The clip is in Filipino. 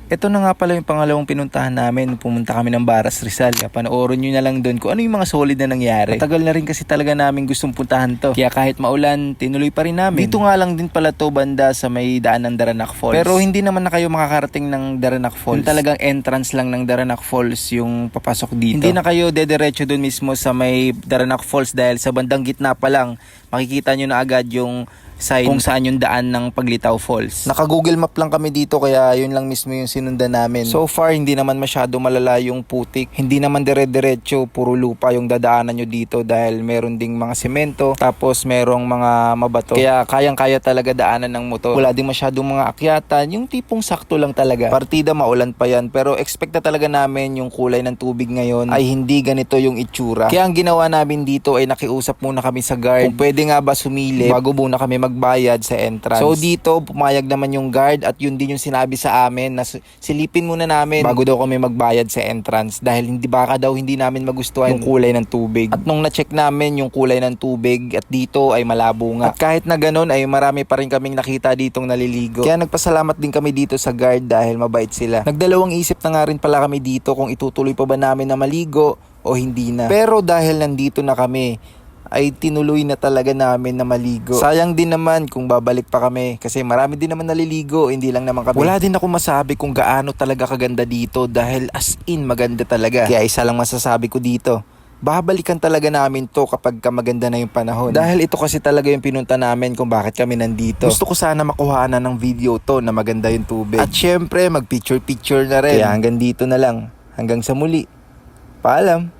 Ito na nga pala yung pangalawang pinuntahan namin. Pumunta kami ng Baras Rizal. Kaya panoorin nyo na lang doon kung ano yung mga solid na nangyari. Matagal na rin kasi talaga namin gustong puntahan to. Kaya kahit maulan, tinuloy pa rin namin. Dito nga lang din pala to banda sa may daan ng Daranac Falls. Pero hindi naman na kayo makakarating ng Daranac Falls. Yung talagang entrance lang ng Daranac Falls yung papasok dito. Hindi na kayo dediretso doon mismo sa may Daranac Falls dahil sa bandang gitna pa lang makikita nyo na agad yung sign kung saan yung daan ng Paglitaw Falls. Naka-Google Map lang kami dito kaya yun lang mismo yung sinundan namin. So far hindi naman masyado malala yung putik. Hindi naman dire-diretso, puro lupa yung dadaanan nyo dito dahil meron ding mga semento tapos merong mga mabato. Kaya kayang-kaya talaga daanan ng motor. Wala ding masyadong mga akyatan, yung tipong sakto lang talaga. Partida maulan pa yan pero expect na talaga namin yung kulay ng tubig ngayon ay hindi ganito yung itsura. Kaya ang ginawa namin dito ay nakiusap muna kami sa guard kung pwede nga ba sumilip bago muna kami magbayad sa entrance. So dito pumayag naman yung guard at yun din yung sinabi sa amin na silipin muna namin bago daw kami magbayad sa entrance dahil baka daw hindi namin magustuhan yung kulay ng tubig. At nung na-check namin yung kulay ng tubig at dito ay malabo nga. At kahit na ganun ay marami pa rin kaming nakita ditong naliligo. Kaya nagpasalamat din kami dito sa guard dahil mabait sila. Nagdalawang isip na nga rin pala kami dito kung itutuloy pa ba namin na maligo o hindi na. Pero dahil nandito na kami ay tinuloy na talaga namin na maligo. Sayang din naman kung babalik pa kami kasi marami din naman naliligo, hindi lang naman kami. Wala din ako masabi kung gaano talaga kaganda dito dahil as in maganda talaga. Kaya isa lang masasabi ko dito, babalikan talaga namin to kapag maganda na yung panahon. Dahil ito kasi talaga yung pinunta namin kung bakit kami nandito. Gusto ko sana makuhanan ng video to na maganda yung tubig. At syempre mag picture na rin. Kaya hanggang dito na lang. Hanggang sa muli. Paalam.